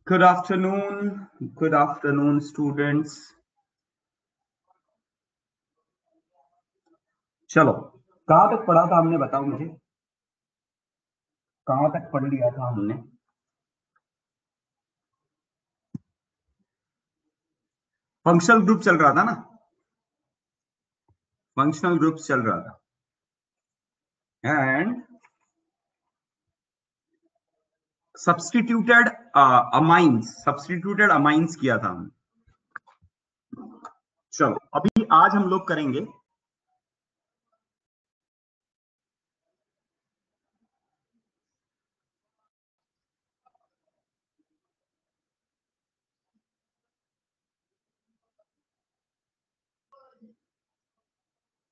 Good afternoon. Good afternoon, students. चलो, कहाँ तक पढ़ा था हमने, बताओ मुझे, कहाँ तक पढ़ लिया था हमने? फंक्शनल ग्रुप चल रहा था ना, फंक्शनल ग्रुप चल रहा था एंड सब्स्टिट्यूटेड अमाइंस किया था हमने। चलो, अभी आज हम लोग करेंगे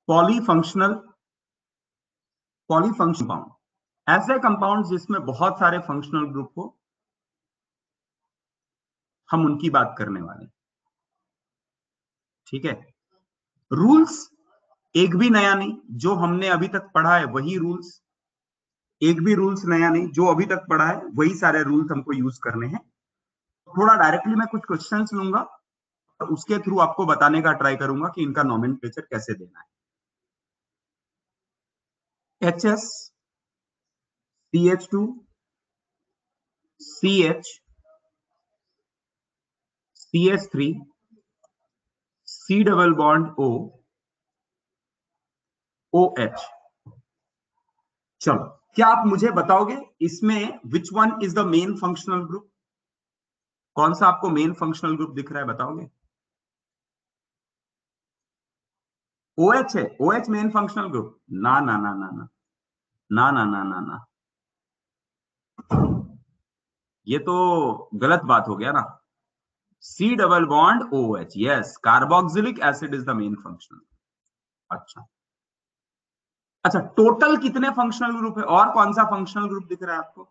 पॉलीफंक्शनल कंपाउंड, ऐसे कंपाउंड जिसमें बहुत सारे फंक्शनल ग्रुप हो, हम उनकी बात करने वाले हैं। ठीक है, रूल्स एक भी नया नहीं, जो हमने अभी तक पढ़ा है वही रूल्स, एक भी रूल्स नया नहीं, जो अभी तक पढ़ा है वही सारे रूल्स हमको यूज करने हैं। थोड़ा डायरेक्टली मैं कुछ क्वेश्चंस लूंगा और उसके थ्रू आपको बताने का ट्राई करूंगा कि इनका नॉमेनक्लेचर कैसे देना है। HS, CH2, CH, CH3, C double bond O, OH। चलो, क्या आप मुझे बताओगे इसमें विच one is the main functional group? कौन सा आपको मेन फंक्शनल ग्रुप दिख रहा है, बताओगे? OH है, OH मेन फंक्शनल ग्रुप? ना ना ना ना ना ना ना ना ना ना, ये तो गलत बात हो गया ना। C double bond OH, yes, carboxylic acid is the main functional. अच्छा अच्छा, टोटल कितने फंक्शनल ग्रुप है और कौन सा फंक्शनल ग्रुप दिख रहा है आपको?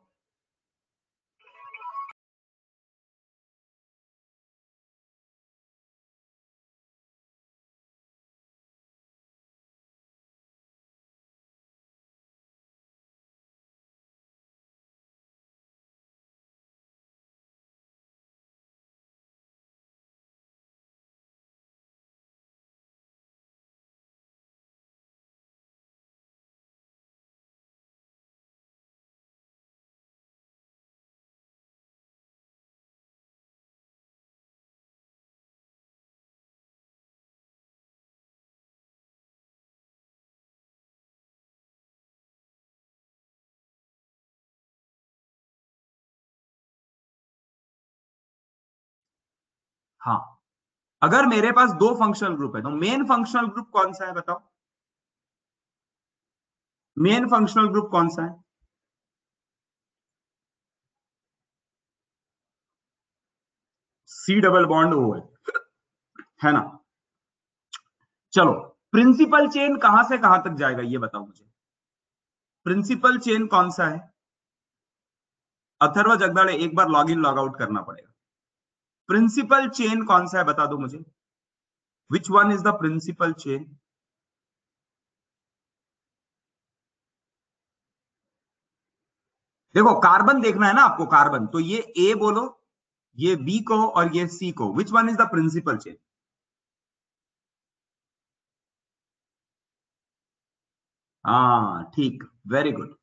हाँ, अगर मेरे पास दो फंक्शनल ग्रुप है तो मेन फंक्शनल ग्रुप कौन सा है, बताओ? मेन फंक्शनल ग्रुप कौन सा है? C डबल बॉन्ड O है ना? चलो, प्रिंसिपल चेन कहां से कहां तक जाएगा ये बताओ मुझे। प्रिंसिपल चेन कौन सा है? अथर्व जगदाड़े, एक बार लॉग इन लॉग आउट करना पड़ेगा। प्रिंसिपल चेन कौन सा है, बता दो मुझे। Which one is the principal chain? देखो, कार्बन देखना है ना आपको, कार्बन, तो ये A बोलो, ये B को और ये C को, which one is the principal chain? हाँ ठीक, वेरी गुड,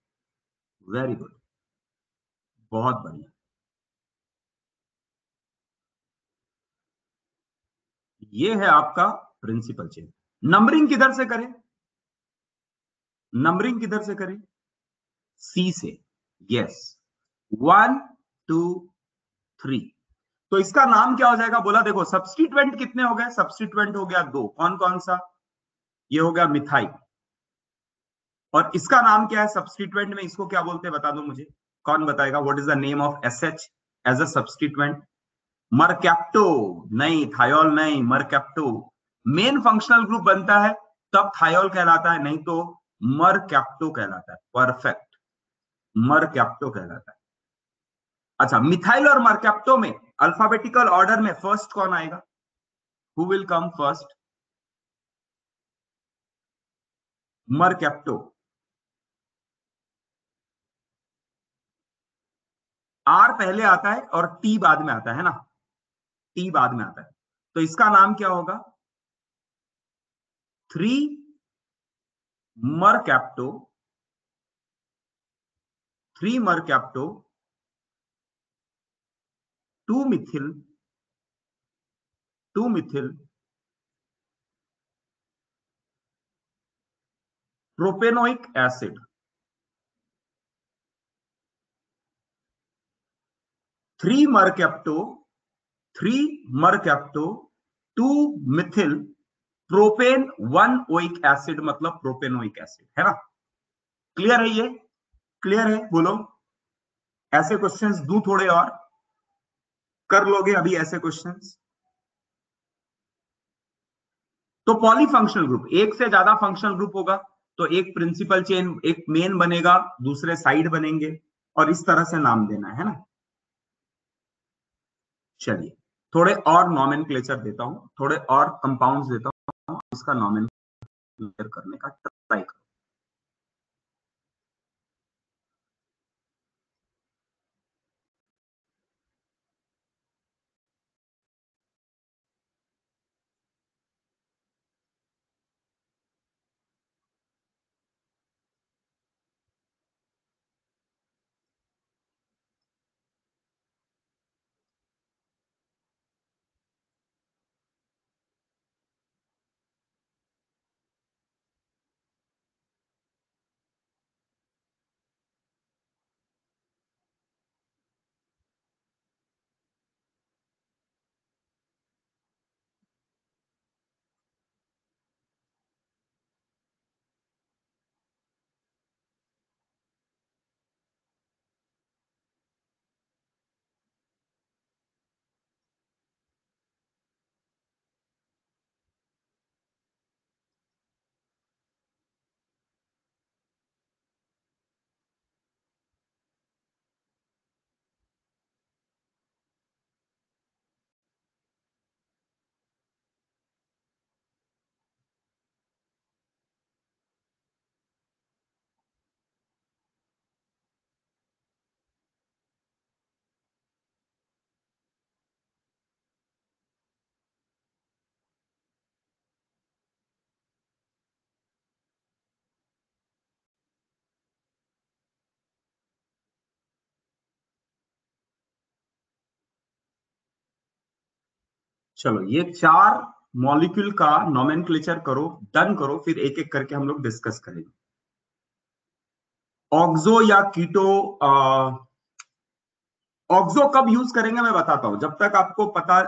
वेरी गुड, बहुत बढ़िया। ये है आपका प्रिंसिपल चेन। नंबरिंग किधर से करें? नंबरिंग किधर से करें? C से, यस, 1 2 3। तो इसका नाम क्या हो जाएगा बोला? देखो, सब्स्टिट्यूएंट कितने हो गए? सब्स्टिट्यूएंट हो गया दो, कौन कौन सा? ये हो गया मिथाइल। और इसका नाम क्या है सब्स्टिट्यूएंट में, इसको क्या बोलते हैं बता दो मुझे, कौन बताएगा? What is the name of SH as a substituent? Mercapto. नहीं, थायोल नहीं, मरकैप्टो। मेन फंक्शनल ग्रुप बनता है तब थायोल कहलाता है, नहीं तो मरकैप्टो कहलाता है। परफेक्ट, मरकैप्टो कहलाता है। अच्छा, मिथाइल और मरकैप्टो में अल्फाबेटिकल ऑर्डर में फर्स्ट कौन आएगा? Who will come first? Mercapto. R पहले आता है और टी बाद में आता है ना, टी बाद में आता है, तो इसका नाम क्या होगा? 3 mercapto, 3 mercapto 2 Mithil, 2 Mithil propanoic acid, 3 mercapto, 3 mercapto 2 Mithil propane 1 oic acid, मतलब प्रोपेनोइक एसिड, है ना? क्लियर है ये? क्लियर है? बोलो। ऐसे क्वेश्चंस दूं थोड़े और? कर लोगे अभी ऐसे क्वेश्चंस? तो पॉलीफंक्शनल ग्रुप, एक से ज्यादा फंक्शनल ग्रुप होगा तो एक प्रिंसिपल चेन, एक मेन बनेगा, दूसरे साइड बनेंगे, और इस तरह से नाम देना है ना। चलिए, थोड़े और नॉमेनक्लेचर देता हूं, थोड़े और कंपाउंड्स देता हूं, इसका नॉमेनक्लेचर करने का ट्राई करो। चलो, ये 4 मॉलिक्यूल का नॉमेनक्लेचर करो, डन करो, फिर एक एक करके हम लोग डिस्कस करेंगे। ऑक्सो या कीटो, ऑक्सो कब यूज करेंगे मैं बताता हूं, जब तक आपको पता।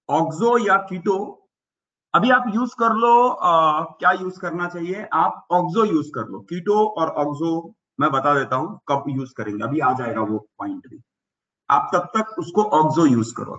ऑक्सो या कीटो अभी आप यूज कर लो, क्या यूज करना चाहिए, आप ऑक्सो यूज कर लो। कीटो और ऑक्सो मैं बता देता हूं कब यूज करेंगे, अभी आ जाएगा वो पॉइंट भी। आप तब तक उसको ऑक्सो यूज करो।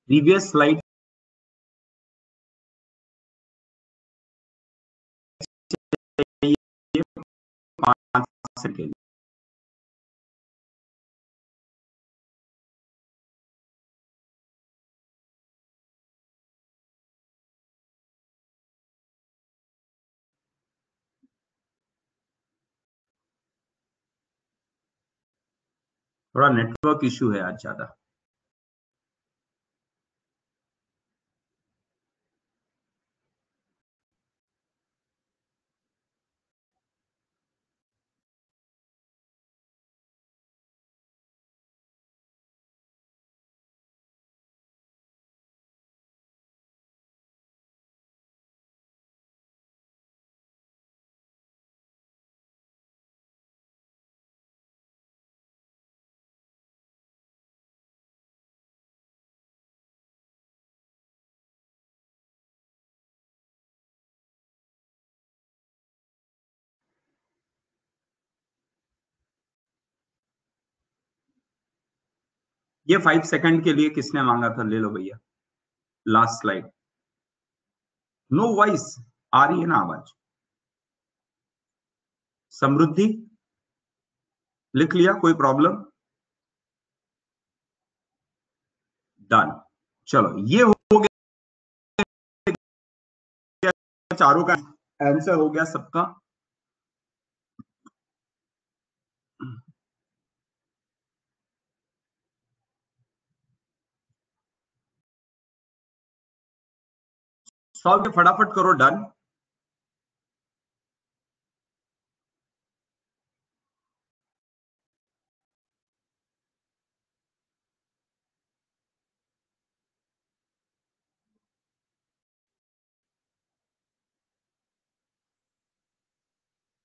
प्रीवियस स्लाइड चाहिए 5 सेकंड। थोड़ा नेटवर्क इशू है आज ज्यादा। ये 5 सेकंड के लिए किसने मांगा था? ले लो भैया, लास्ट स्लाइड। नो वॉइस आ रही है ना आवाज? समृद्धि लिख लिया, कोई प्रॉब्लम? डन। चलो ये हो गया, चारों का आंसर हो गया सबका। सॉल्व फटाफट करो। डन।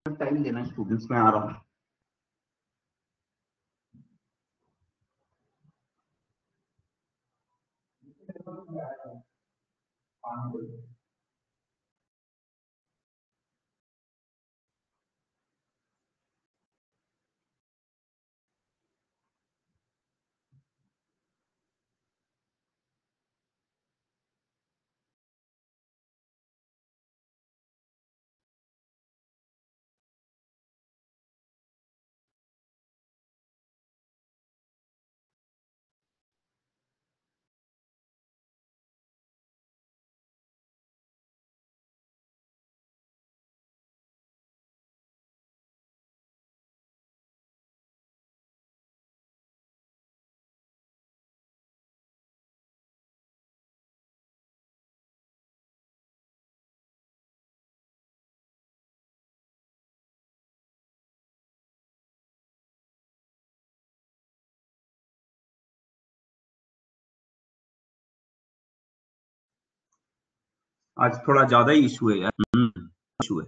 टाइम देना स्टूडेंट्स में, आ रहा हूं। आज थोड़ा ज्यादा ही इशू है यार। इशू है।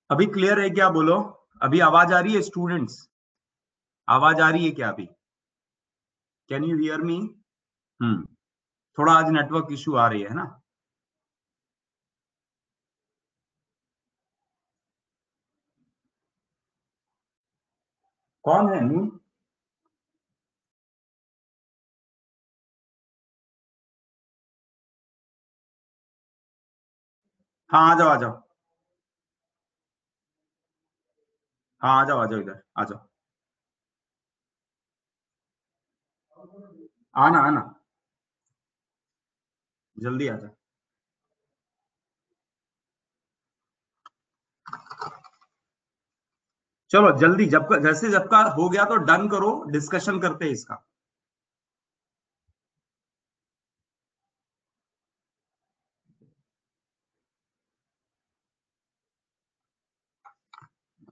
अभी क्लियर है क्या? बोलो। अभी आवाज आ रही है स्टूडेंट्स? आवाज आ रही है क्या अभी? Can you hear me? Hmm. थोड़ा आज नेटवर्क इशू आ रही है ना। कौन है नून? हाँ आ जाओ आ जाओ। हाँ आ जाओ इधर आ जाओ। आना आना, जल्दी आ जाओ। चलो जल्दी, जैसे जब का हो गया तो डन करो, डिस्कशन करते हैं इसका।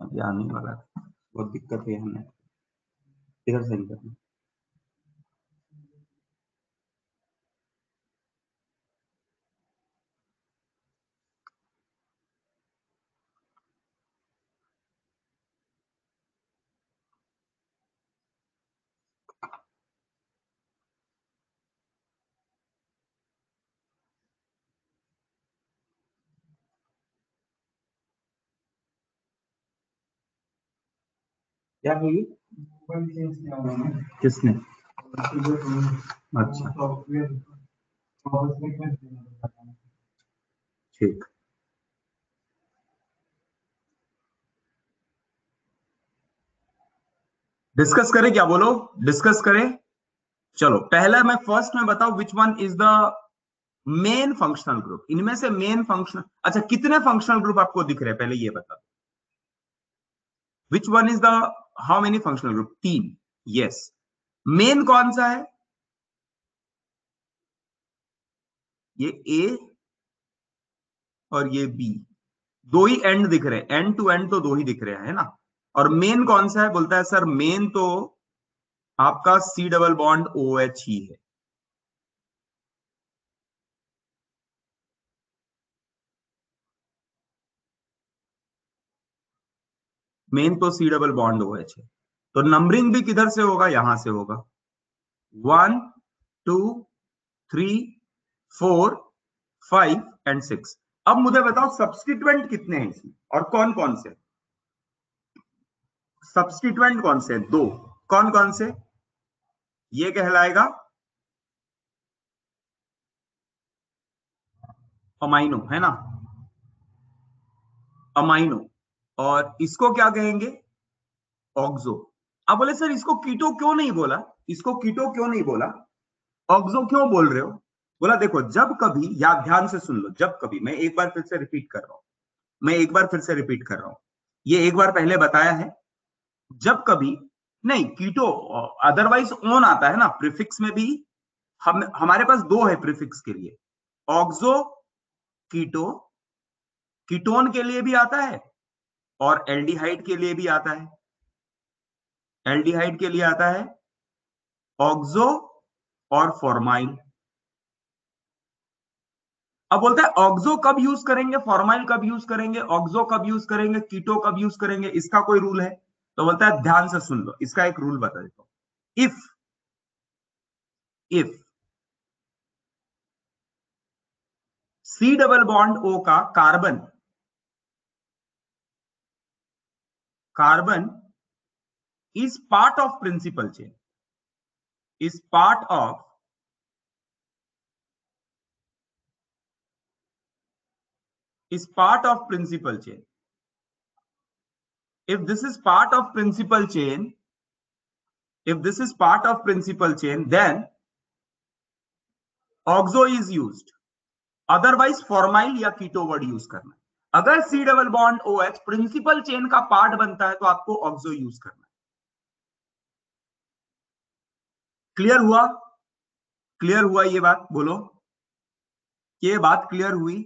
अभी आने वाला है, बहुत दिक्कत है हमें। इधर से करना। क्या है ये? किसने? अच्छा ठीक, डिस्कस करें क्या, बोलो डिस्कस करें। चलो पहला मैं फर्स्ट में बताओ which one is the main functional group, इनमें से मेन फंक्शनल, अच्छा कितने फंक्शनल ग्रुप आपको दिख रहे हैं पहले ये बता। विच one is the, how many functional group, 3। Yes, main कौन सा है? ये ए और ये बी, दो ही एंड दिख रहे हैं, एंड टू एंड तो दो ही दिख रहे हैं, है ना। और मेन कौन सा है? बोलता है सर मेन तो आपका C double bond O H ही है। मेन तो C double bond O H है, तो नंबरिंग भी किधर से होगा? यहां से होगा, 1 2 3 4 5 एंड 6। अब मुझे बताओ सब्स्टिट्यूएंट कितने हैं इसमें और कौन कौन से? सब्स्टिट्यूएंट कौन से? दो। कौन कौन से? ये कहलाएगा अमाइनो, है ना, अमाइनो। और इसको क्या कहेंगे? ऑक्सो। अब बोले सर इसको कीटो क्यों नहीं बोला, इसको कीटो क्यों नहीं बोला, ऑक्सो क्यों बोल रहे हो? बोला देखो जब कभी, याद ध्यान से सुन लो, जब कभी, मैं एक बार फिर से रिपीट कर रहा हूं, मैं एक बार फिर से रिपीट कर रहा हूं, ये एक बार पहले बताया है। जब कभी, नहीं कीटो अदरवाइज ओन आता है ना प्रीफिक्स में भी, हम हमारे पास दो है प्रीफिक्स के लिए, ऑक्सो कीटो, कीटोन के लिए भी आता है और एल्डिहाइड के लिए भी आता है। एल्डिहाइड के लिए आता है ऑक्सो और फॉर्माइल। अब बोलता है ऑक्सो कब यूज करेंगे, फॉर्माइल कब यूज करेंगे, ऑक्सो कब यूज करेंगे, कीटो कब यूज करेंगे, इसका कोई रूल है? तो बोलता है ध्यान से सुन लो, इसका एक रूल बता देता हूं। If C double bond O का carbon, carbon is part of principal chain, is part of, is part of principal chain. If this is part of principal chain, if this is part of principal chain, then oxo is used. Otherwise formyl या keto word use करना है। अगर C double bond O H principal chain का part बनता है तो आपको oxo use करना है। क्लियर हुआ? क्लियर हुआ ये बात? बोलो, ये बात क्लियर हुई?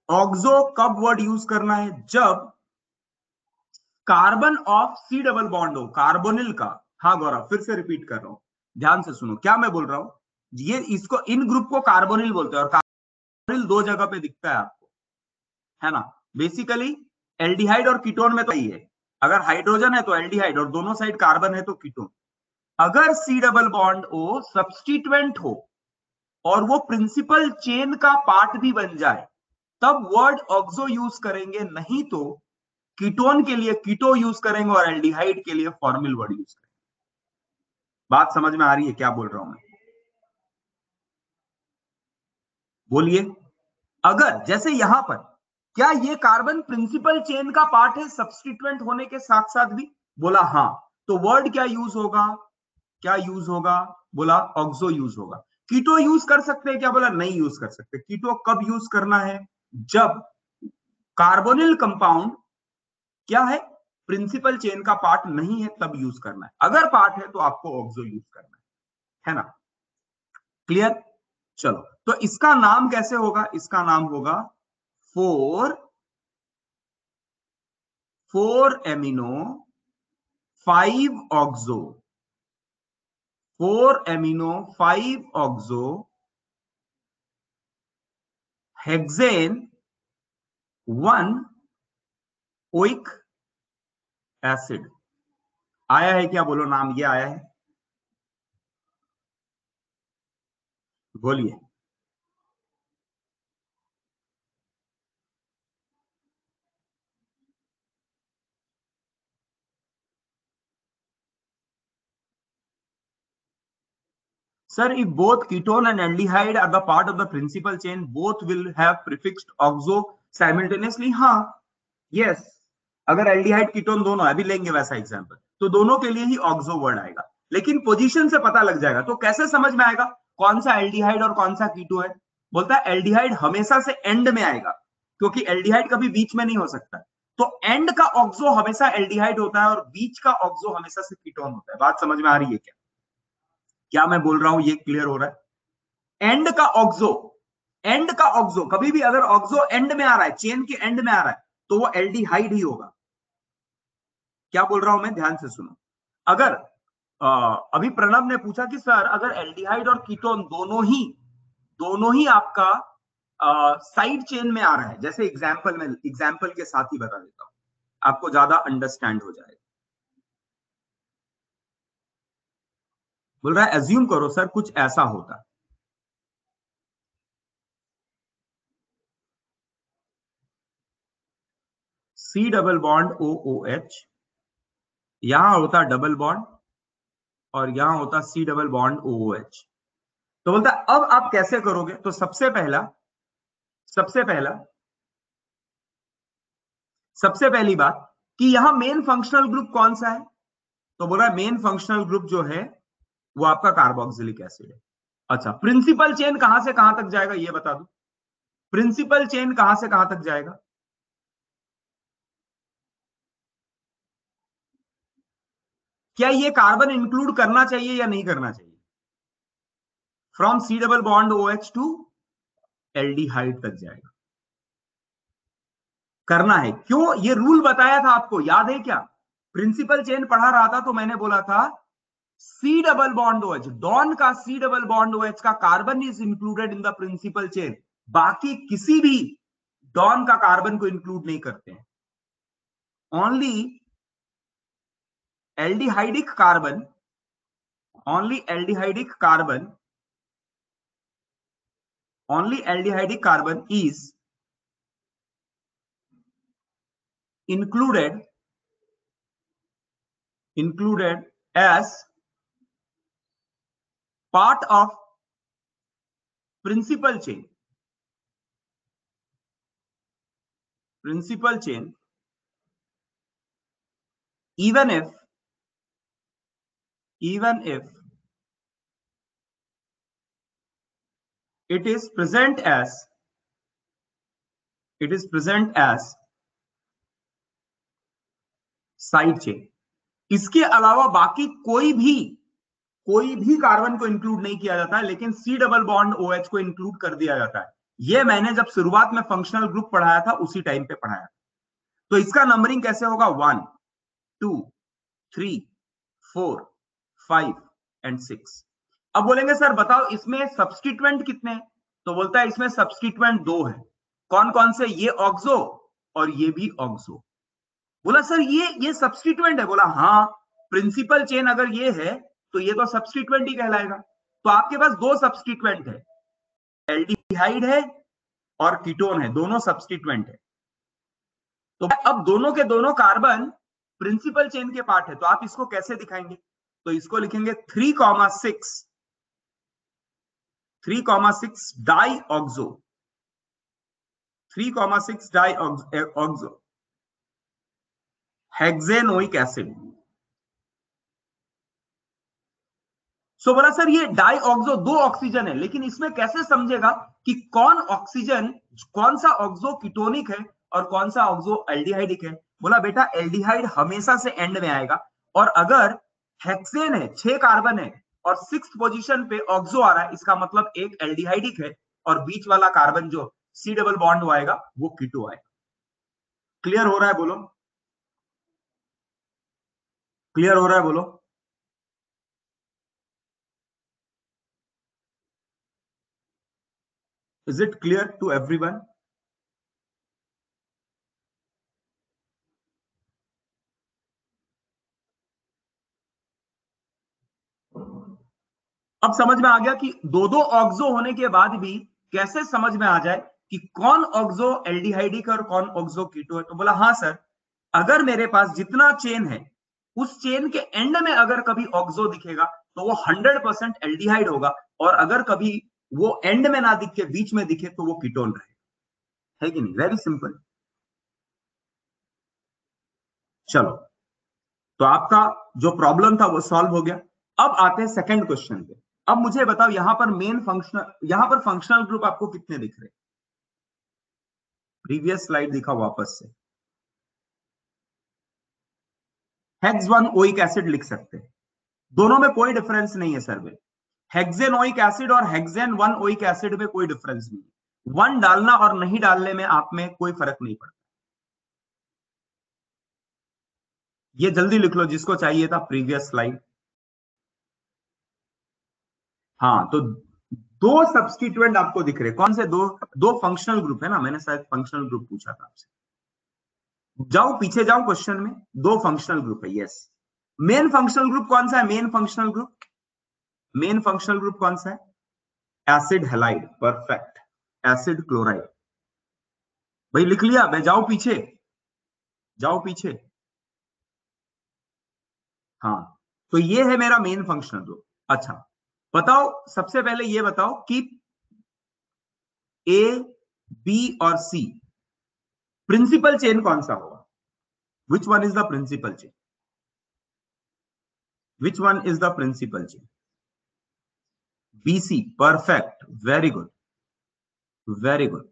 ऑक्सो कब वर्ड यूज करना है? जब carbon of C double bond हो, कार्बोनिल का। हाँ गौरव, फिर से रिपीट कर रहा हूं, ध्यान से सुनो क्या मैं बोल रहा हूं। ये इसको, इन ग्रुप को कार्बोनिल बोलते हैं, और कार्बोनिल दो जगह पे दिखता है आपको, है ना। बेसिकली एल्डिहाइड और कीटोन में तो ही है, अगर हाइड्रोजन है तो एल्डिहाइड और दोनों साइड कार्बन है तो कीटोन। अगर C double bond O substituent हो और वो प्रिंसिपल चेन का पार्ट भी बन जाए, तब वर्ड ऑक्सो यूज करेंगे, नहीं तो कीटोन के लिए कीटो यूज करेंगे और एल्डिहाइड के लिए फॉर्मिल वर्ड यूज करेंगे। बात समझ में आ रही है क्या बोल रहा हूं मैं? बोलिए। अगर जैसे यहां पर, क्या ये कार्बन प्रिंसिपल चेन का पार्ट है सब्स्टिट्यूएंट होने के साथ साथ भी? बोला हाँ। तो वर्ड क्या यूज होगा? क्या यूज होगा? बोला ऑक्सो यूज होगा। कीटो यूज कर सकते हैं क्या? बोला नहीं यूज कर सकते। कीटो कब यूज करना है? जब कार्बोनिल कंपाउंड क्या है, प्रिंसिपल चेन का पार्ट नहीं है, तब यूज करना है। अगर पार्ट है तो आपको ऑक्सो यूज करना है ना। क्लियर? चलो, तो इसका नाम कैसे होगा? इसका नाम होगा 4 amino 5 oxo, 4 amino 5 oxo hexane 1 oic acid. आया है क्या? बोलो नाम ये आया है, बोलिए। Sir, if both ketone and aldehyde are the part of the principal chain, both will have prefixed oxo simultaneously. हाँ, yes. अगर एल्डिहाइड कीटोन दोनों, अभी लेंगे वैसा एग्जांपल, तो दोनों के लिए ही ऑक्सो वर्ड आएगा, लेकिन पोजीशन से पता लग जाएगा। तो कैसे समझ में आएगा कौन सा एल्डिहाइड और कौन सा कीटो है? बोलता है एल्डिहाइड हमेशा से एंड में आएगा, क्योंकि एल्डिहाइड कभी बीच में नहीं हो सकता। तो एंड का ऑक्सो हमेशा एल्डिहाइड होता है और बीच का ऑक्सो हमेशा से कीटोन होता है। बात समझ में आ रही है क्या? क्या मैं बोल रहा हूं ये क्लियर हो रहा है? एंड का ऑक्सो कभी भी अगर ऑक्सो एंड में आ रहा है, चेन के एंड में आ रहा है, तो वो एल्डिहाइड ही होगा। क्या बोल रहा हूं मैं, ध्यान से सुनो। अगर अभी प्रणव ने पूछा कि सर अगर एल्डिहाइड और कीटोन दोनों ही आपका साइड चेन में आ रहा है, जैसे एग्जाम्पल के साथ ही बता देता हूं, आपको ज्यादा अंडरस्टैंड हो जाएगा। बोल रहा है एज्यूम करो सर कुछ ऐसा होता, सी डबल बॉन्ड OOH, यहां होता डबल बॉन्ड और यहां होता सी डबल बॉन्ड OOH। तो बोलता है अब आप कैसे करोगे? तो सबसे पहली बात कि यहां मेन फंक्शनल ग्रुप कौन सा है? तो बोल रहा है मेन फंक्शनल ग्रुप जो है वो आपका कार्बोक्सिलिक एसिड है। अच्छा, प्रिंसिपल चेन कहां से कहां तक जाएगा ये बता दो। प्रिंसिपल चेन कहां से कहां तक जाएगा? क्या ये कार्बन इंक्लूड करना चाहिए या नहीं करना चाहिए? From C double bond OH to aldehyde तक जाएगा। करना है, क्यों? ये रूल बताया था आपको, याद है क्या? प्रिंसिपल चेन पढ़ा रहा था तो मैंने बोला था सी डबल बॉन्ड OH, डॉन का सी डबल बॉन्ड OH का carbon is included in the principal chain, बाकी किसी भी डॉन का कार्बन को इंक्लूड नहीं करते हैं। Only aldehydic carbon only aldehydic carbon is included as part of principal chain even if it is present as side chain. इसके अलावा बाकी कोई भी कार्बन को इंक्लूड नहीं किया जाता है, लेकिन सी डबल बॉन्ड OH को इंक्लूड कर दिया जाता है। ये मैंने जब शुरुआत में फंक्शनल ग्रुप पढ़ाया था उसी टाइम पे पढ़ाया। तो इसका नंबरिंग कैसे होगा? 1 2 3 4 5 एंड 6। अब बोलेंगे सर बताओ इसमें सब्स्टिट्यूएंट कितने हैं? तो बोलता है इसमें सब्स्टिट्यूएंट 2 है। कौन कौन से? ये ऑक्सो और ये भी ऑक्सो। बोला सर ये सब्स्टिट्यूएंट है? बोला हाँ, प्रिंसिपल चेन अगर ये है तो ये तो सब्स्टिट्यूएंट ही कहलाएगा। तो आपके पास दो सब्स्टिट्यूएंट है, एल्डिहाइड है और कीटोन है, दोनों सब्स्टिट्यूएंट है। तो अब दोनों के दोनों कार्बन प्रिंसिपल चेन के पार्ट है, तो आप इसको कैसे दिखाएंगे? तो इसको लिखेंगे 3,6 di oxo, 3,6 di oxo hexanoic acid. So बोला सर ये डाई ऑक्सो 2 ऑक्सीजन है, लेकिन इसमें कैसे समझेगा कि कौन सा ऑक्सो कीटोनिक है और कौन सा ऑक्सो एल्डिहाइडिक है? बोला बेटा एल्डिहाइड हमेशा से एंड में आएगा, और अगर हेक्सेन है 6 कार्बन है और 6th पोजीशन पे ऑक्सो आ रहा है, इसका मतलब एक एल्डिहाइडिक है और बीच वाला कार्बन जो सी डबल बॉन्ड आएगा वो कीटो आएगा। क्लियर हो रहा है? बोलो क्लियर हो रहा है? बोलो। Is it clear to everyone? अब समझ में आ गया कि दो ऑक्सो होने के बाद भी कैसे समझ में आ जाए कि कौन ऑक्सो एल्डिहाइडिक और कौन ऑक्सो कीटो है। तो बोला हाँ सर, अगर मेरे पास जितना चेन है उस चेन के एंड में अगर कभी ऑक्सो दिखेगा तो वो 100% एल्डिहाइड होगा, और अगर कभी वो एंड में ना दिखे, बीच में दिखे, तो वो कीटोन रहेगा, है कि नहीं? Very simple. चलो, तो आपका जो प्रॉब्लम था वो सॉल्व हो गया। अब आते हैं सेकंड क्वेश्चन पे। अब मुझे बताओ, यहां पर मेन फंक्शनल, यहां पर फंक्शनल ग्रुप आपको कितने दिख रहे? प्रीवियस स्लाइड दिखा वापस से। हेक्स 1 ओइक एसिड लिख सकते हैं, दोनों में कोई डिफरेंस नहीं है सर। हेक्सेनोइक एसिड और हेक्सेन 1 ओइक एसिड में कोई डिफरेंस नहीं है। 1 डालना और नहीं डालने में आप में कोई फर्क नहीं पड़ता। ये जल्दी लिख लो जिसको चाहिए था प्रीवियस स्लाइड। हाँ, तो दो सब्स्टिट्यूएंट आपको दिख रहे, कौन से दो? दो फंक्शनल ग्रुप है ना, मैंने शायद फंक्शनल ग्रुप पूछा था आपसे। जाओ पीछे जाओ क्वेश्चन में, दो फंक्शनल ग्रुप है, यस। मेन फंक्शनल ग्रुप कौन सा है? Main functional group, main functional group कौन सा है? Acid halide, perfect. Acid chloride, भाई लिख लिया? मैं जाओ पीछे, जाओ पीछे। हाँ, तो ये है मेरा मेन फंक्शनल ग्रुप। अच्छा, बताओ सबसे पहले ये बताओ कि ए, बी और सी प्रिंसिपल चेन कौन सा होगा? Which one is the principal chain? Which one is the principal chain? BC, perfect, very good, very good.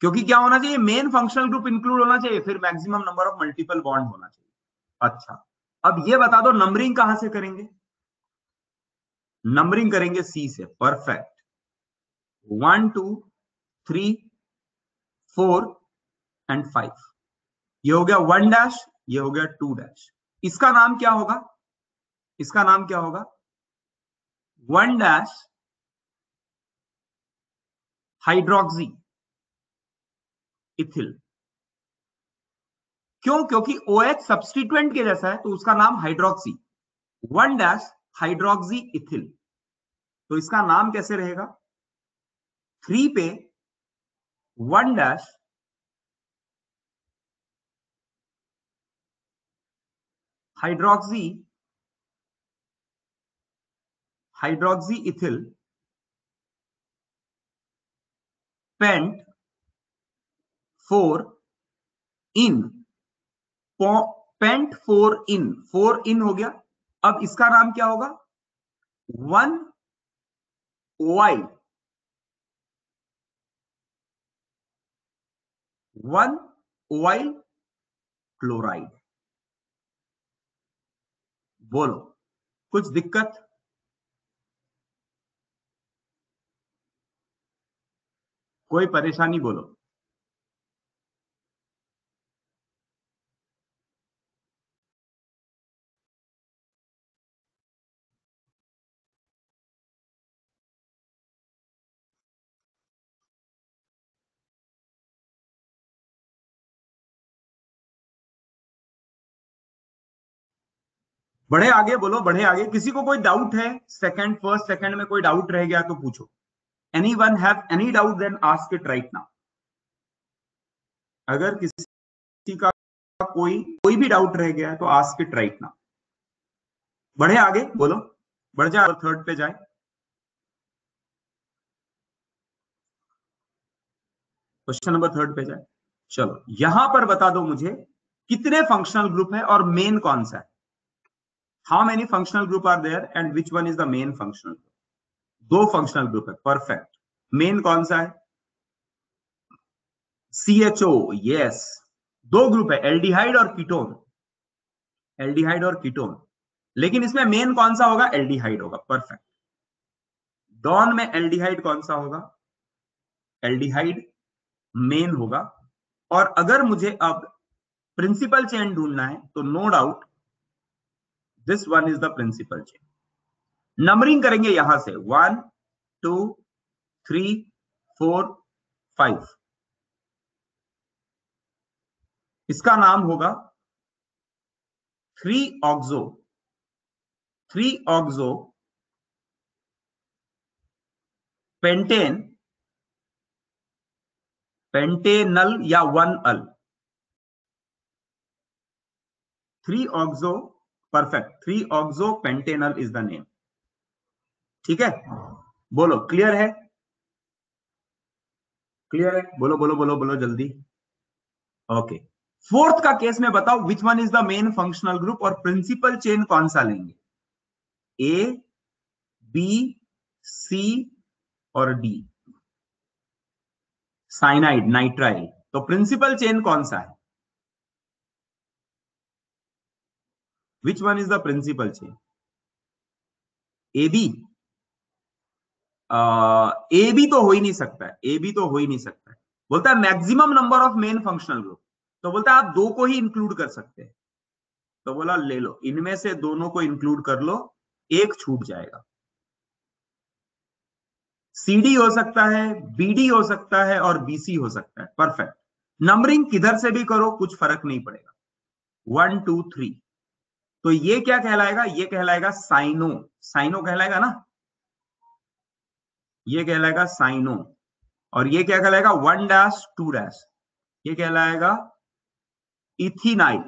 क्योंकि क्या होना चाहिए? मेन फंक्शनल ग्रुप इंक्लूड होना चाहिए, फिर maximum number of multiple bond होना चाहिए। अच्छा, अब ये बता दो नंबरिंग कहां से करेंगे? नंबरिंग करेंगे सी से, परफेक्ट। 1 2 3 4 एंड 5। ये हो गया 1 डैश, ये हो गया 2 डैश। इसका नाम क्या होगा? इसका नाम क्या होगा? 1 डैश हाइड्रोक्सी इथिल। क्यों? क्योंकि OH सब्स्टिट्यूएंट के जैसा है, तो उसका नाम हाइड्रोक्सी। 1 डैश हाइड्रोक्सी इथिल, तो इसका नाम कैसे रहेगा? 3 पे 1 dash hydroxy, hydroxy ethyl pent 4 ene, pent 4 ene, 4 ene हो गया। अब इसका नाम क्या होगा? 1 ओआई, 1 ओआई क्लोराइड। बोलो, कुछ दिक्कत? कोई परेशानी? बोलो। बढ़े आगे, बोलो बढ़े आगे। किसी को कोई डाउट है? सेकंड, फर्स्ट सेकंड में कोई डाउट रह गया तो पूछो। Anyone have any doubt then ask it right now. अगर किसी का कोई कोई भी डाउट रह गया है तो आस्क इट राइट नाउ। बढ़े आगे, बोलो। बढ़ जाए और थर्ड पे जाए। क्वेश्चन नंबर थर्ड पे जाए। चलो, यहां पर बता दो मुझे कितने फंक्शनल ग्रुप है और मेन कौन सा है? How many functional group are there and which one is the main functional group? दो फंक्शनल ग्रुप है, परफेक्ट। मेन कौन सा है? CHO, yes. दो ग्रुप है, एल्डिहाइड और कीटोन, एल्डिहाइड और कीटोन। लेकिन इसमें मेन कौन सा होगा? एल्डिहाइड होगा, परफेक्ट। डॉन में एल्डिहाइड कौन सा होगा? एल्डिहाइड मेन होगा। और अगर मुझे अब प्रिंसिपल चेन ढूंढना है तो no doubt this one is the principal chain. Numbering करेंगे यहां से 1 2 3 4 5। इसका नाम होगा 3 ऑक्सो, 3 ऑक्सो पेंटेन, पेंटेनल या 1 अल। 3 ऑक्सो परफेक्ट, 3-ऑक्सोपेंटेनल इज द नेम। ठीक है, बोलो क्लियर है? क्लियर है? बोलो बोलो बोलो बोलो जल्दी। ओके, फोर्थ का केस में बताओ which one is the main functional group, और प्रिंसिपल चेन कौन सा लेंगे? ए, बी, सी और डी। साइनाइड, नाइट्राइल, तो प्रिंसिपल चेन कौन सा है? Which one is the principal chain? A B? A B तो हो ही नहीं सकता है, ए बी तो हो ही नहीं सकता है। बोलता है maximum number of main functional group, तो बोलता है आप दो को ही इंक्लूड कर सकते हैं। तो बोला ले लो, इनमें से दोनों को इंक्लूड कर लो, एक छूट जाएगा। सीडी हो सकता है, बीडी हो सकता है और बीसी हो सकता है। परफेक्ट, नंबरिंग किधर से भी करो कुछ फर्क नहीं पड़ेगा। 1 2 3, तो ये क्या कहलाएगा? ये कहलाएगा साइनो। साइनो कहलाएगा ना, ये कहलाएगा साइनो। और ये क्या कहलाएगा? 1-2, ये कहलाएगा इथिनाइल।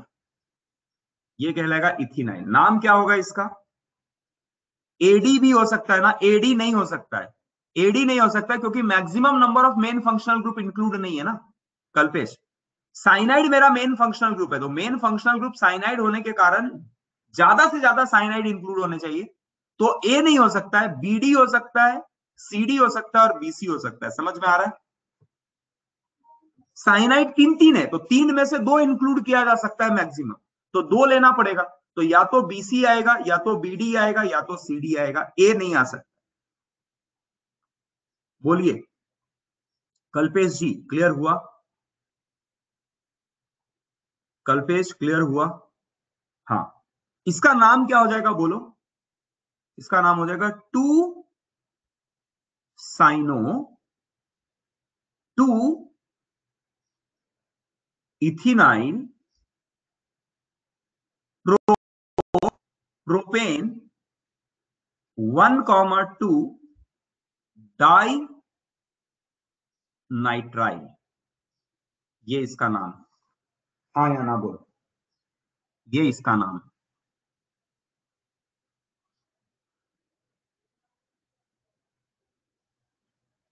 ये कहलाएगा इथिनाइल। नाम क्या होगा इसका? एडी भी हो सकता है ना, एडी नहीं हो सकता है। एडी नहीं हो सकता क्योंकि maximum number of main functional group include नहीं है ना कल्पेश। साइनाइड मेरा मेन फंक्शनल ग्रुप है, तो मेन फंक्शनल ग्रुप साइनाइड होने के कारण ज्यादा से ज्यादा साइनाइड इंक्लूड होने चाहिए। तो ए नहीं हो सकता है, बीडी हो सकता है, सीडी हो सकता है और बीसी हो सकता है। समझ में आ रहा है? साइनाइड तीन तीन है, तो तीन में से दो इंक्लूड किया जा सकता है मैक्सिमम, तो दो लेना पड़ेगा। तो या तो बीसी आएगा, या तो बीडी आएगा, या तो सीडी आएगा, ए नहीं आ सकता। बोलिए कल्पेश जी, क्लियर हुआ? कल्पेश क्लियर हुआ? हाँ, इसका नाम क्या हो जाएगा बोलो? इसका नाम हो जाएगा two cyano two ethynyl propane 1,2 di nitrile. ये इसका नाम। हाँ या ना बोलो, ये इसका नाम।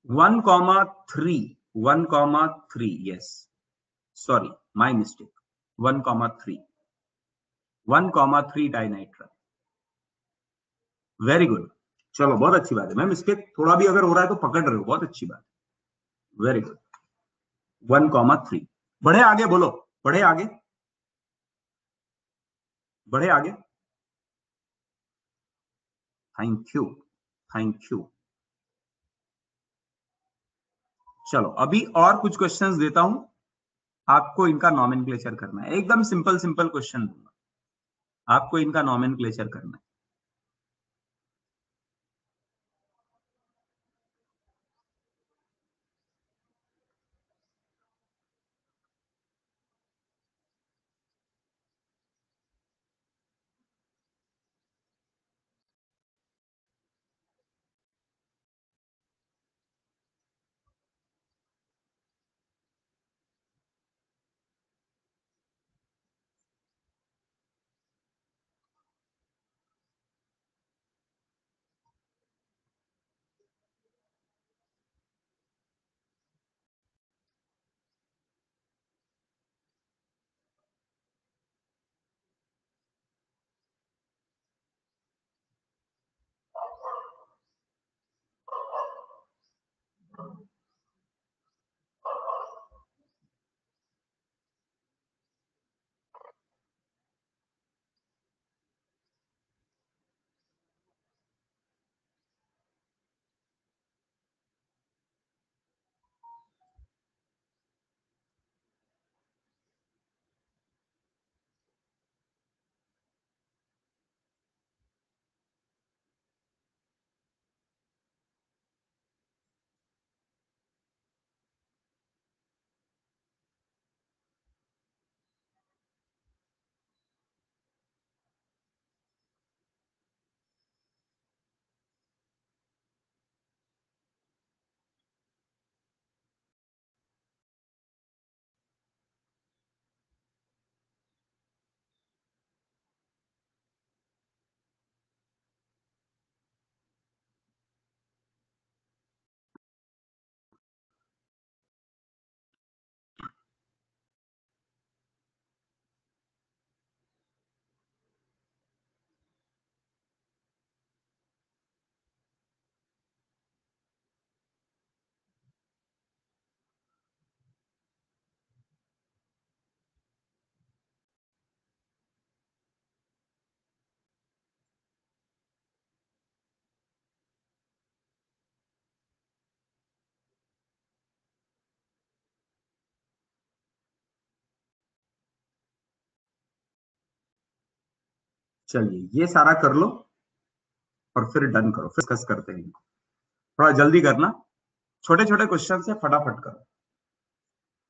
1,3, 1,3, yes, sorry my mistake, 1,3, 1,3 dinitrile. Very good, चलो बहुत अच्छी बात है। मैं मिस्टेक थोड़ा भी अगर हो रहा है तो पकड़ रहे हो, बहुत अच्छी बात। Very good, 1,3। बढ़े आगे, बोलो बढ़े आगे, बढ़े आगे। Thank you, thank you. चलो अभी और कुछ क्वेश्चंस देता हूं, आपको इनका नॉमेनक्लेचर करना है। एकदम सिंपल सिंपल क्वेश्चन दूंगा, आपको इनका नॉमेनक्लेचर करना है। चलिए ये सारा कर लो और फिर डन करो, फिर डिस्कस करते हैं इनको। थोड़ा जल्दी करना, छोटे छोटे क्वेश्चन से फटाफट करो।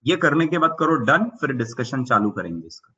ये करने के बाद करो डन, फिर डिस्कशन चालू करेंगे इसका।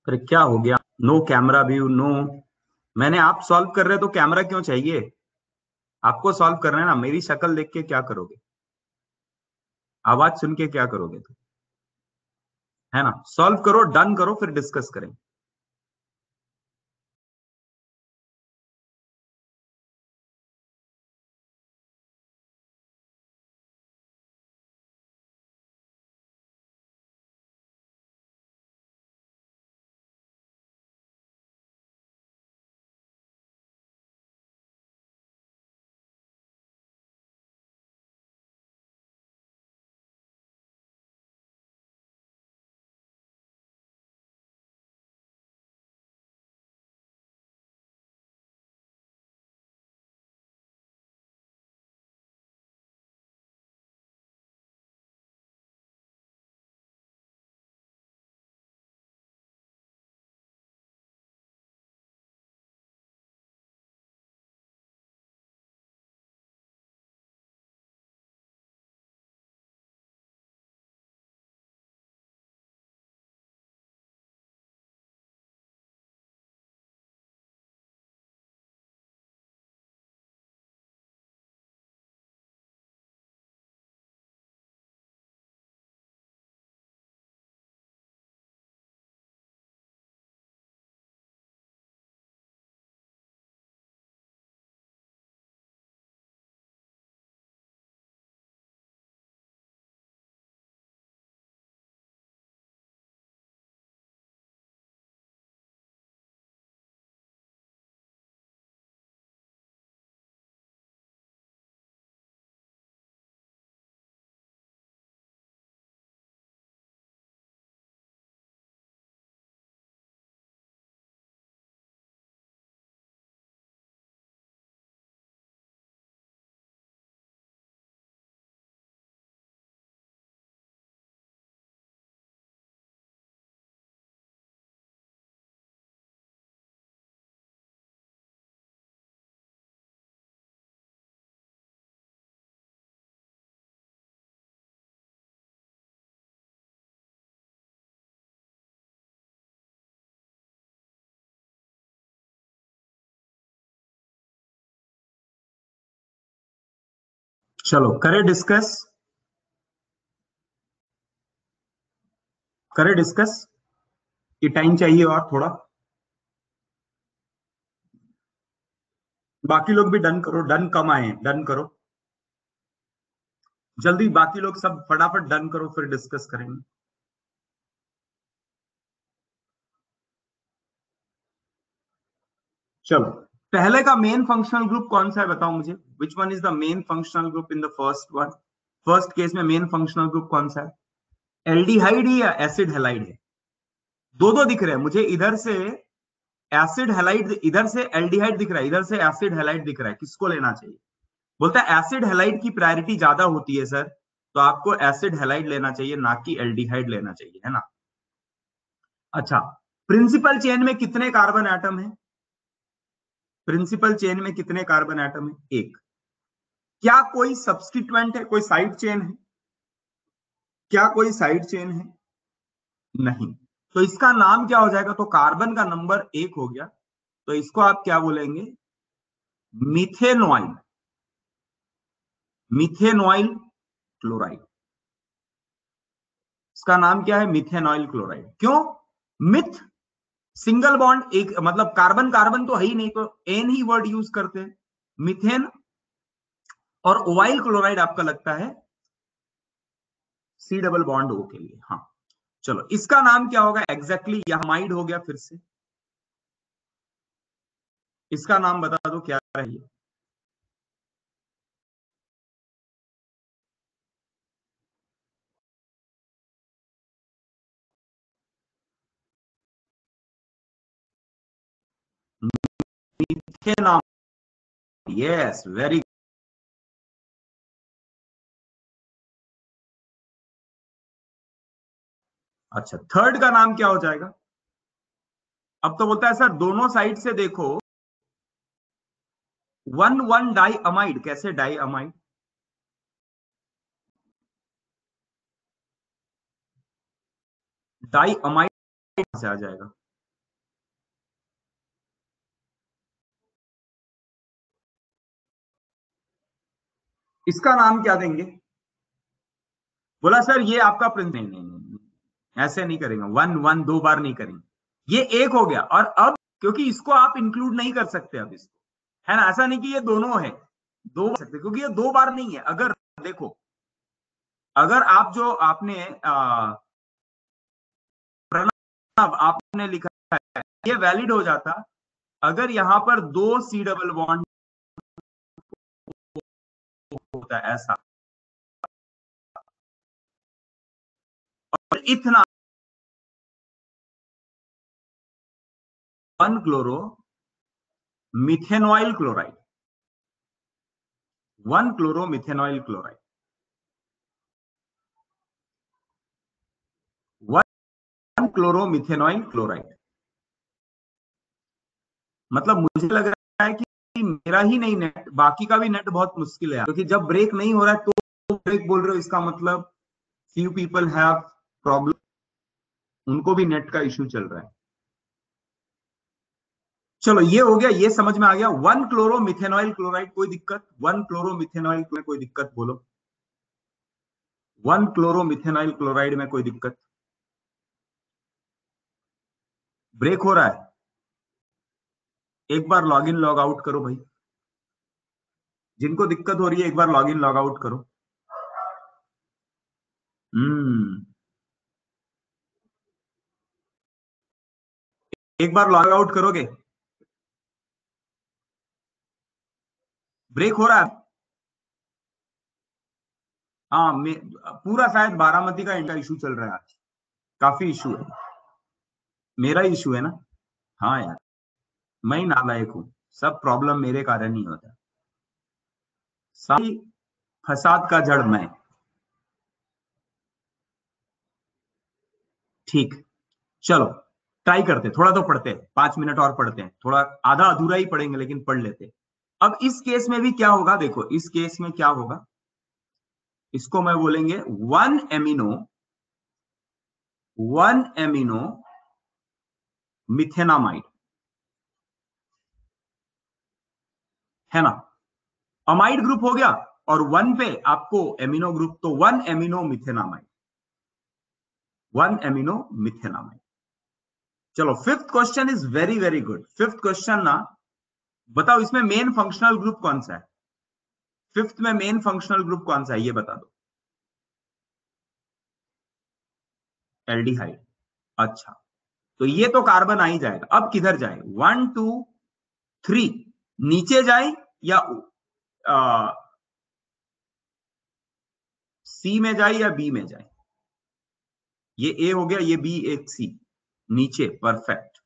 फिर क्या हो गया? No camera view, no. मैंने आप सॉल्व कर रहे हो तो कैमरा क्यों चाहिए? आपको सॉल्व करना है ना, मेरी शक्ल देख के क्या करोगे? आवाज सुन के क्या करोगे तुम? है ना, सॉल्व करो, डन करो, फिर डिस्कस करें। चलो करें डिस्कस, करें डिस्कस। ये टाइम चाहिए और थोड़ा। बाकी लोग भी डन करो, डन कम आए हैं, डन करो जल्दी, बाकी लोग सब फटाफट डन करो, फिर डिस्कस करेंगे। चलो, पहले का मेन फंक्शनल ग्रुप कौन सा है बताओ मुझे, which one is the main functional group in the first one? First case में मेन फंक्शनल ग्रुप कौन सा है? एल्डिहाइड ही या एसिड हेलाइड है? दो दो दिख रहे हैं मुझे, इधर से एसिड हेलाइड, इधर से एल्डिहाइड दिख रहा है, इधर से एसिड हेलाइड दिख रहा है, किसको लेना चाहिए? बोलता है एसिड हेलाइड की प्रायोरिटी ज्यादा होती है सर, तो आपको एसिड हेलाइड लेना चाहिए, ना कि एल्डिहाइड लेना चाहिए, है ना? अच्छा, प्रिंसिपल चेन में कितने कार्बन एटम है? प्रिंसिपल चेन में कितने कार्बन एटम है? एक। क्या कोई सब्स्टिट्यूएंट है, कोई साइड चेन है? क्या कोई साइड चेन है? नहीं। तो इसका नाम क्या हो जाएगा? तो कार्बन का नंबर एक हो गया, तो इसको आप क्या बोलेंगे? मिथेनॉइल, मिथेनॉइल क्लोराइड। इसका नाम क्या है? मिथेनॉइल क्लोराइड। क्यों? मिथ, सिंगल बॉन्ड, एक मतलब कार्बन कार्बन तो है ही नहीं, तो एन ही वर्ड यूज करते हैं मिथेन, और ओवाइल क्लोराइड आपका लगता है सी डबल बॉन्ड ओ के लिए। हाँ, चलो इसका नाम क्या होगा एग्जैक्टली? यहामाइड हो गया फिर से। इसका नाम बता दो क्या है? मिथेनॉल। Yes, very. अच्छा, थर्ड का नाम क्या हो जाएगा? अब तो बोलता है सर दोनों साइड से देखो, वन वन डाई अमाइड। कैसे डाई अमाइड? डाई अमाइड से आ जाएगा। इसका नाम क्या देंगे? बोला सर ये आपका प्रिंस, नहीं नहीं नहीं, ऐसे नहीं करेंगे, वन वन दो बार नहीं करेंगे। ये एक हो गया, और अब क्योंकि इसको आप इंक्लूड नहीं कर सकते अब इसको, है ना? ऐसा नहीं कि ये दोनों है, दो बार सकते, क्योंकि ये दो बार नहीं है। अगर देखो, अगर आप जो आपने प्रणव आपने लिखा है, ये वैलिड हो जाता अगर यहां पर दो सी डबल बॉन्ड होता है ऐसा, और इतना one chloro methanoyl chloride, one chloro methanoyl chloride, one chloro methanoyl chloride. मतलब मुझे लग रहा है कि मेरा ही नहीं नेट, बाकी का भी नेट बहुत मुश्किल है, क्योंकि जब ब्रेक नहीं हो रहा है तो ब्रेक बोल रहे हो, इसका मतलब फ्यू पीपल हैव प्रॉब्लम, उनको भी नेट का इश्यू चल रहा है। चलो ये हो गया, ये समझ में आ गया। वन क्लोरो मिथेनॉइल क्लोराइड कोई दिक्कत? वन क्लोरो मिथेनॉइल में कोई दिक्कत बोलो? वन क्लोरो मिथेनॉइल क्लोराइड में कोई दिक्कत? ब्रेक हो रहा है? एक बार लॉग इन लॉग आउट करो भाई, जिनको दिक्कत हो रही है एक बार लॉग इन लॉग आउट करो। हम्म, एक बार लॉग आउट करोगे? ब्रेक हो रहा है? हाँ, पूरा शायद बारामती का इनका इशू चल रहा है आज, काफी इशू है। मेरा इशू है ना? हाँ यार, मैं ही नालायक हूँ, सब प्रॉब्लम मेरे कारण ही होता है, सारी फसाद का जड़ मैं। ठीक, चलो ट्राई करते हैं, थोड़ा तो पढ़ते हैं, 5 मिनट और पढ़ते हैं, थोड़ा आधा अधूरा ही पढ़ेंगे लेकिन पढ़ लेते हैं। अब इस केस में भी क्या होगा देखो, इस केस में क्या होगा, इसको मैं बोलेंगे वन एमिनो मिथेनामाइड, है ना? अमाइड ग्रुप हो गया। और 1 पे आपको एमिनो ग्रुप, तो 1 एमिनो मिथेनामाइड, 1 एमिनो मिथेनामाइड। चलो fifth question is very very good. Fifth question ना, बताओ इसमें मेन फंक्शनल ग्रुप कौन सा है? फिफ्थ में मेन फंक्शनल ग्रुप कौन सा है ये बता दो। एल्डिहाइड। अच्छा, तो ये तो कार्बन आ ही जाएगा। अब किधर जाए? 1 2 3 नीचे जाए या सी में जाए या बी में जाए? ये ए हो गया, ये बी, एक सी, नीचे। परफेक्ट।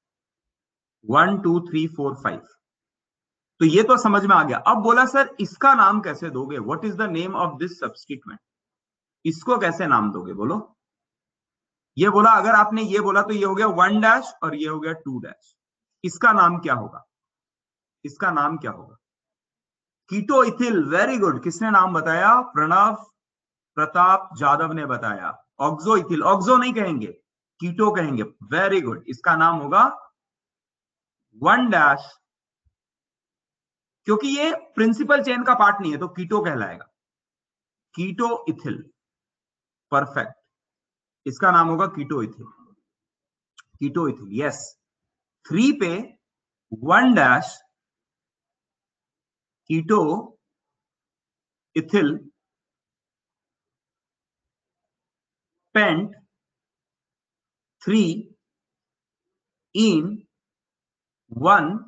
1 2 3 4 5। तो ये तो समझ में आ गया। अब बोला सर इसका नाम कैसे दोगे? What is the name of this substituent? इसको कैसे नाम दोगे बोलो? ये बोला, अगर आपने ये बोला तो ये हो गया 1 डैश और ये हो गया 2 डैश। इसका नाम क्या होगा? इसका नाम क्या होगा? कीटो इथिल। Very good. किसने नाम बताया? प्रणव प्रताप जादव ने बताया। ऑक्सो इथिल, ऑक्सो नहीं कहेंगे, कीटो कहेंगे। Very good. इसका नाम होगा 1 डैश, क्योंकि ये प्रिंसिपल चेन का पार्ट नहीं है तो कीटो कहलाएगा, कीटो इथिल। परफेक्ट। इसका नाम होगा कीटो इथिल, कीटो इथिल। यस। 3 पे 1 डैश कीटो इथिल पेंट 3 इन 1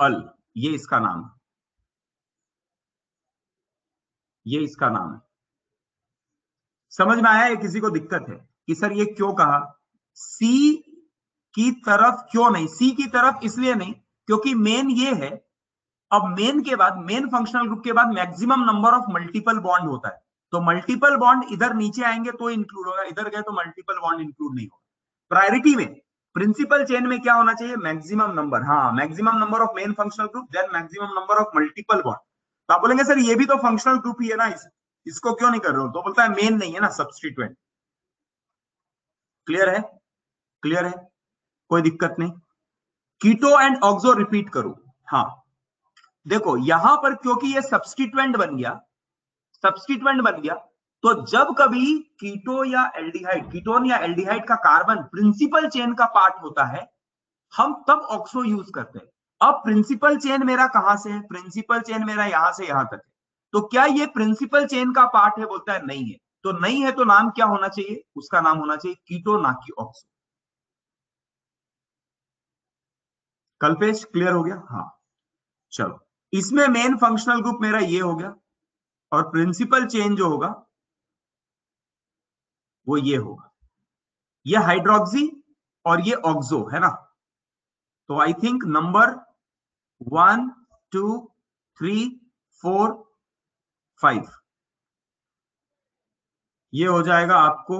अल। ये इसका नाम है, ये इसका नाम है। समझ में आया? ये किसी को दिक्कत है कि सर ये क्यों कहा? सी की तरफ क्यों नहीं? सी की तरफ इसलिए नहीं क्योंकि मेन ये है। अब मेन के बाद, मेन फंक्शनल ग्रुप के बाद maximum number of multiple bond होता है, तो मल्टीपल बॉन्ड इधर नीचे आएंगे तो इंक्लूड होगा, इधर गए तो मल्टीपल बॉन्ड इंक्लूड नहीं होगा। प्रायोरिटी में प्रिंसिपल चेन में क्या होना चाहिए? Maximum number. हाँ, maximum number of main functional group, then maximum number of multiple bond. तो आप बोलेंगे सर ये भी तो फंक्शनल ग्रुप ही है ना, इसको क्यों नहीं कर रहे हो? तो बोलता है मेन नहीं है ना, सब्स्टिट्यूएंट। क्लियर है? क्लियर है? कोई दिक्कत नहीं। कीटो एंड ऑक्सो रिपीट करो। हाँ, देखो यहां पर क्योंकि ये सब्स्टिट्यूएंट बन गया, सब्स्टिट्यूएंट बन गया, तो जब कभी कीटो या एल्डिहाइड, कीटोन या एल्डिहाइड का कार्बन प्रिंसिपल चेन का पार्ट होता है, हम तब ऑक्सो यूज करते हैं। अब प्रिंसिपल चेन मेरा कहां से है? प्रिंसिपल चेन मेरा यहां से यहां तक है, तो क्या ये प्रिंसिपल चेन का पार्ट है? बोलता है नहीं है। तो नहीं है तो नाम क्या होना चाहिए? उसका नाम होना चाहिए कीटो, ना कि ऑक्सो। कल्पेश क्लियर हो गया? हाँ। चलो, इसमें मेन फंक्शनल ग्रुप मेरा ये हो गया, और प्रिंसिपल चेन जो होगा वो ये होगा, ये हाइड्रोक्सी और ये ऑक्सो है ना। तो आई थिंक नंबर 1 2 3 4 5 ये हो जाएगा आपको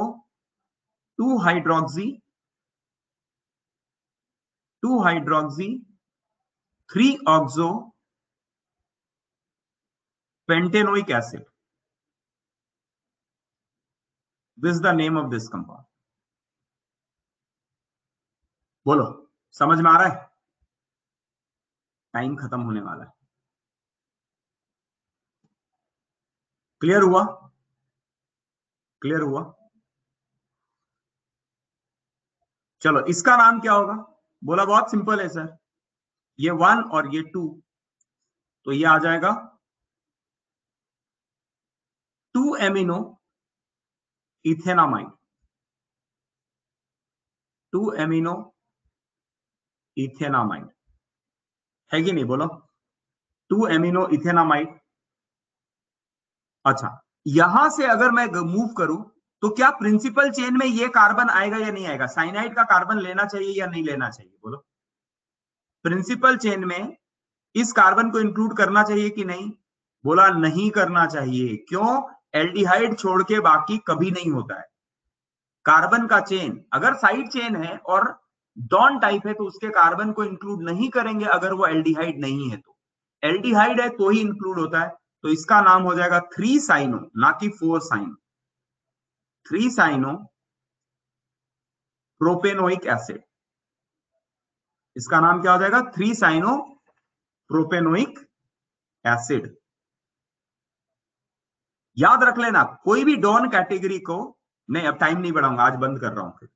2 hydroxy, 2 hydroxy 3 oxo pentanoic acid. This is the name of this compound. बोलो, समझ में आ रहा है? टाइम खत्म होने वाला है। क्लियर हुआ? क्लियर हुआ? चलो, इसका नाम क्या होगा? बोला बहुत सिंपल है सर, ये 1 और ये 2, तो ये आ जाएगा 2 एमिनो इथेनामाइड, 2 एमिनो इथेनामाइड है कि नहीं? बोलो, 2 एमिनो इथेनामाइड। अच्छा, यहां से अगर मैं मूव करूं तो क्या प्रिंसिपल चेन में ये कार्बन आएगा या नहीं आएगा? साइनाइड का कार्बन लेना चाहिए या नहीं लेना चाहिए? बोलो, प्रिंसिपल चेन में इस कार्बन को इंक्लूड करना चाहिए कि नहीं? बोला नहीं करना चाहिए। क्यों? एल्डिहाइड छोड़ के बाकी कभी नहीं होता है। कार्बन का चेन अगर साइड चेन है और डॉन टाइप है तो उसके कार्बन को इंक्लूड नहीं करेंगे, अगर वो एल्डिहाइड नहीं है तो। एल्डिहाइड है तो ही इंक्लूड होता है। तो इसका नाम हो जाएगा 3 साइनो, ना कि 4 साइनो। 3 cyano propanoic acid. इसका नाम क्या हो जाएगा? 3 साइनो प्रोपेनोइक एसिड। याद रख लेना, कोई भी डॉन कैटेगरी को, नहीं अब टाइम नहीं बढ़ाऊंगा, आज बंद कर रहा हूं फिर।